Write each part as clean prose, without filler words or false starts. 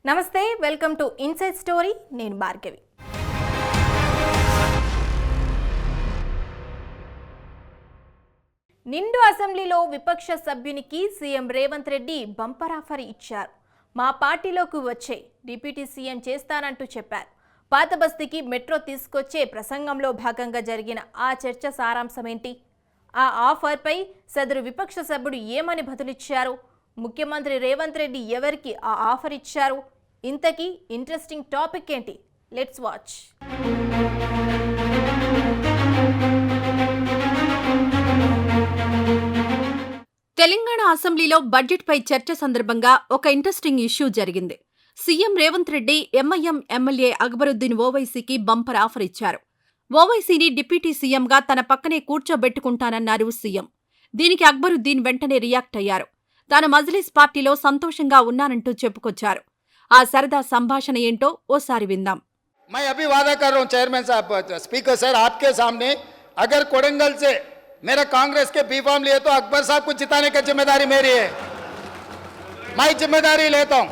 నమస్తే, welcome to inside story. నేను భార్గవి. నిండు అసెంబ్లీలో విపక్ష సభ్యునికి CM Revanth Reddy bumper offer ఇచ్చారు. మా పార్టీలోకి వచ్చే డిప్యూటీ సీఎం చేస్తానంటూ చెప్పారు. పాత బస్తీకి మెట్రో తీసుకొచ్చే ప్రసంగంలో భాగంగా జరిగిన ఆ చర్చ సారాంశం ఏంటి? ఆ ఆఫర్పై సదరు విపక్ష సభ్యుడు ఏమని బదులిచ్చారు? ముఖ్యమంత్రి రేవంత్ రెడ్డి ఎవరికి ఆ ఆఫర్ ఇచ్చారు? ఇంతకీ ఇంట్రెస్టింగ్ టాపిక్ ఏంటి? Let's watch. తెలంగాణ అసెంబ్లీలో బడ్జెట్పై చర్చ సందర్భంగా ఒక ఇంట్రెస్టింగ్ ఇష్యూ జరిగింది. CM Revanth Reddy MIM MLA Akbaruddin ఓవైసీకి బంపర్ ఆఫర్ ఇచ్చారు. ఓవైసీని డిప్యూటీ సీఎంగా తన పక్కనే కూర్చోబెట్టుకుంటానన్నారు సీఎం. దీనికి అక్బరుద్దీన్ వెంటనే రియాక్ట్ అయ్యారు. తాను మజ్లిస్ పార్టీలో సంతోషంగా ఉన్నానంటూ చెప్పుకొచ్చారు. ఆ సరదా సంభాషణ ఏంటో ఓసారి విందాం. मैं अभी वादा कर रहा हूं चेयरमैन साहब, स्पीकर सर, आपके सामने अगर कोडंगल से मेरा कांग्रेस के बी फॉर्म लिए तो अकबर साहब को जिताने का जिम्मेदारी मेरी है. मैं जिम्मेदारी लेता हूं.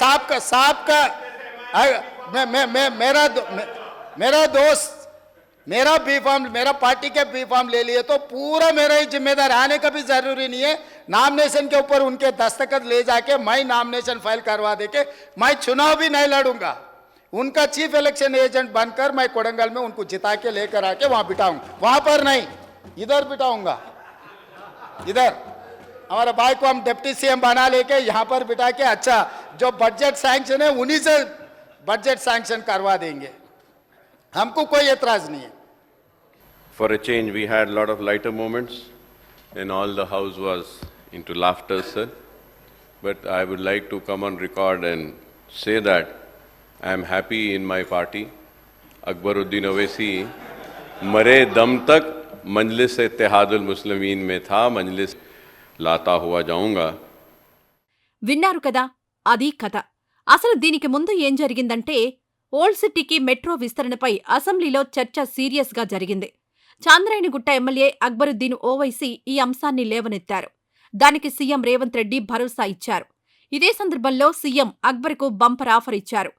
साहब का मेरा दोस्त मेरा बी फॉर्म, मेरा पार्टी के बी फॉर्म ले लिए तो पूरा मेरा ही जिम्मेदार. आने का भी जरूरी नहीं है. नॉमिनेशन के ऊपर उनके दस्तखत ले जाके मैं नॉमिनेशन फाइल करवा देके मैं चुनाव भी नहीं लड़ूंगा. उनका चीफ इलेक्शन एजेंट बनकर मैं कोडंगल में उनको जिता के लेकर आके वहां बिठाऊंगा. वहां पर नहीं, इधर बिठाऊंगा. इधर हमारे भाई को हम डिप्टी सीएम बना लेके यहाँ पर बिठा के अच्छा जो बजट सैंक्शन है उन्हीं से बजट सैंक्शन करवा देंगे. हमको कोई एतराज नहीं है. For a change, we had a lot of lighter moments, and all the house was into laughter, sir. But I would like to come on record and say that I am happy in my party. Akbaruddin Owaisi मरे दम तक मजलिस इत्तेहादुल मुस्लिमीन में था, मजलिस लाता हुआ जाऊंगा. విన్నారు కదా, అది కథ. అసలు దీనికి ముందు ఏం జరిగిందంటే, ఓల్డ్ సిటీకి మెట్రో విస్తరణపై అసెంబ్లీలో చర్చ సీరియస్గా జరిగింది. చాంద్రాయణగుట్ట ఎమ్మెల్యే అక్బరుద్దీన్ ఓవైసీ ఈ అంశాన్ని లేవనెత్తారు. దానికి సీఎం రేవంత్ రెడ్డి భరోసా ఇచ్చారు. ఇదే సందర్భంలో సీఎం అక్బర్కు బంపర్ ఆఫర్ ఇచ్చారు.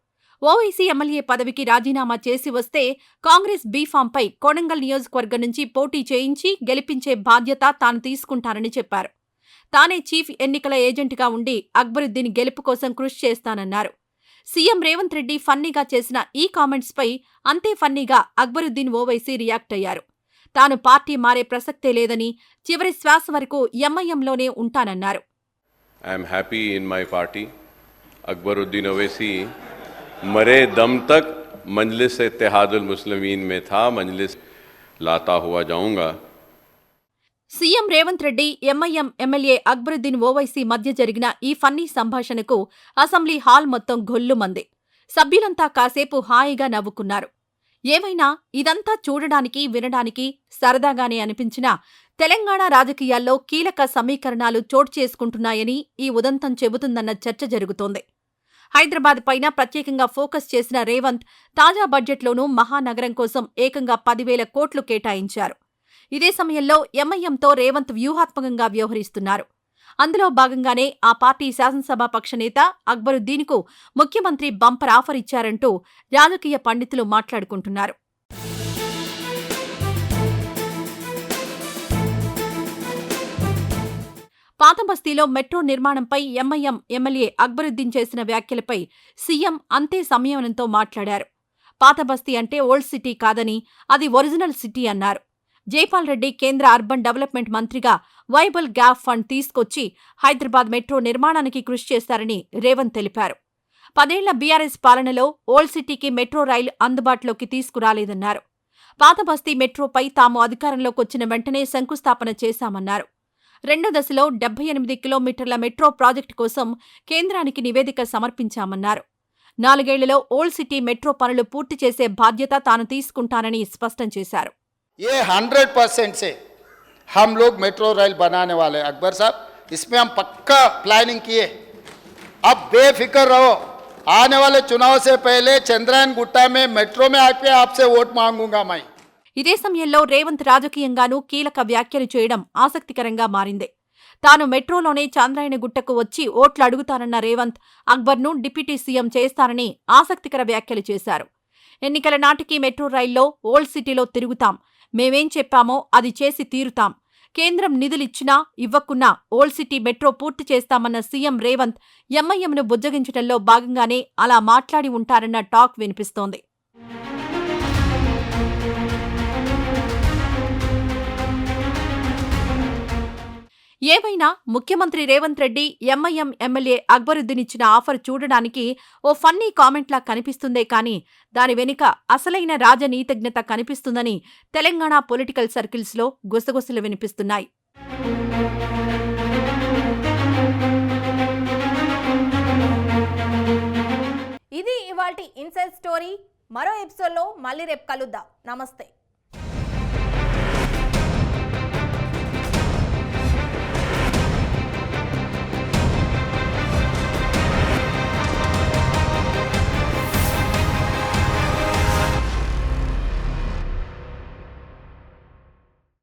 ఓవైసీ ఎమ్మెల్యే పదవికి రాజీనామా చేసి వస్తే కాంగ్రెస్ బీఫాంపై కొడంగల్ నియోజకవర్గం నుంచి పోటీ చేయించి గెలిపించే బాధ్యత తాను తీసుకుంటానని చెప్పారు. తానే చీఫ్ ఎన్నికల ఏజెంట్గా ఉండి అక్బరుద్దీన్ గెలుపు కోసం కృషి చేస్తానన్నారు. సీఎం రేవంత్ రెడ్డి ఫన్నీగా చేసిన ఈ కామెంట్స్పై అంతే ఫన్నీగా అక్బరుద్దీన్ ఓవైసీ రియాక్ట్ అయ్యారు. తాను పార్టీ మారే ప్రసక్తే లేదని, చివరి శ్వాస వరకు ఎంఐఎంలోనే ఉంటానన్నారు. I am happy in my party. Akbaruddin Owaisi मरे दम तक मजलिस इत्तेहादुल मुस्लिमीन में था, मजलिस लाता हुआ जाऊंगा. CM Revanth Reddy MIM MLA Akbaruddin Owaisi మధ్య జరిగిన ఈ ఫన్నీ సంభాషణకు అసెంబ్లీ హాల్ మొత్తం గొల్లుమంది. సభ్యులంతా కాసేపు హాయిగా నవ్వుకున్నారు. ఏమైనా ఇదంతా చూడడానికి, వినడానికి సరదాగానే అనిపించినా తెలంగాణ రాజకీయాల్లో కీలక సమీకరణాలు చోటు చేసుకుంటున్నాయని ఈ ఉదంతం చెబుతుందన్న చర్చ జరుగుతోంది. హైదరాబాద్ పైన ప్రత్యేకంగా ఫోకస్ చేసిన రేవంత్ తాజా బడ్జెట్లోనూ మహానగరం కోసం ఏకంగా 10,000 కోట్లు కేటాయించారు. ఇదే సమయంలో ఎంఐఎంతో రేవంత్ వ్యూహాత్మకంగా వ్యవహరిస్తున్నారు. అందులో భాగంగానే ఆ పార్టీ శాసనసభాపక్ష నేత అక్బరుద్దీన్కు ముఖ్యమంత్రి బంపర్ ఆఫర్ ఇచ్చారంటూ రాజకీయ పండితులు మాట్లాడుకుంటున్నారు. పాతబస్తీలో మెట్రో నిర్మాణంపై ఎంఐఎం ఎమ్మెల్యే అక్బరుద్దీన్ చేసిన వ్యాఖ్యలపై సీఎం అంతే సంయమనంతో మాట్లాడారు. పాతబస్తీ అంటే ఓల్డ్ సిటీ కాదని, అది ఒరిజినల్ సిటీ అన్నారు. జైపాల్ రెడ్డి కేంద్ర అర్బన్ డెవలప్మెంట్ మంత్రిగా వైబుల్ గ్యాప్ ఫండ్ తీసుకొచ్చి హైదరాబాద్ మెట్రో నిర్మాణానికి కృషి చేశారని రేవంత్ తెలిపారు. 10 ఏళ్ల బీఆర్ఎస్ పాలనలో ఓల్డ్ సిటీకి మెట్రో రైలు అందుబాటులోకి తీసుకురాలేదన్నారు. పాతబస్తీ మెట్రోపై తాము అధికారంలోకొచ్చిన వెంటనే శంకుస్థాపన చేశామన్నారు. 2వ దశలో 78 కిలోమీటర్ల మెట్రో ప్రాజెక్టు కోసం కేంద్రానికి నివేదిక సమర్పించామన్నారు. 4 ఏళ్లలో ఓల్డ్ సిటీ మెట్రో పనులు పూర్తి చేసే బాధ్యత తాను తీసుకుంటానని స్పష్టం చేశారు. ये 100% से हम लोग मेट्रो रेल बनाने वाले हैं अकबर साहब. इसमें हम पक्का प्लानिंग किए. अब बेफिक्र रहो. आने वाले चुनाव से पहले चंद्रायन गुट्टा में मेट्रो में आके आपसे वोट मांगूंगा मैं. ఇదే సమయంలో రేవంత్ రాజకీయంగానూ కీలక వ్యాఖ్యలు చేయడం ఆసక్తికరంగా మారింది. తాను మెట్రోలోనే చాంద్రాయణగుట్టకు వచ్చి ఓట్లు అడుగుతానన్న రేవంత్ అక్బర్ను డిప్యూటీ సీఎం చేస్తారని ఆసక్తికర వ్యాఖ్యలు చేశారు. ఎన్నికల నాటికి మెట్రో రైల్లో ఓల్డ్ సిటీలో తిరుగుతాం. మేమేం చెప్పామో అది చేసి తీరుతాం. కేంద్రం నిధులిచ్చినా ఇవ్వకున్నా ఓల్డ్ సిటీ మెట్రో పూర్తి చేస్తామన్న సీఎం రేవంత్ ఎంఐఎంను బుజ్జగించడంలో భాగంగానే అలా మాట్లాడి ఉంటారన్న టాక్ వినిపిస్తోంది. ఏమైనా ముఖ్యమంత్రి రేవంత్ రెడ్డి ఎంఐఎం ఎమ్మెల్యే అక్బరుద్దీన్ ఇచ్చిన ఆఫర్ చూడడానికి ఓ ఫన్నీ కామెంట్లా కనిపిస్తుందే కానీ దాని వెనుక అసలైన రాజనీతిజ్ఞత కనిపిస్తుందని తెలంగాణ పొలిటికల్ సర్కిల్స్లో గుసగుసలు వినిపిస్తున్నాయి. ఇది ఇవాల్టి ఇన్సైడ్ స్టోరీ. మరో ఎపిసోడ్లో మళ్ళీ రేపు కలుద్దాం. నమస్తే.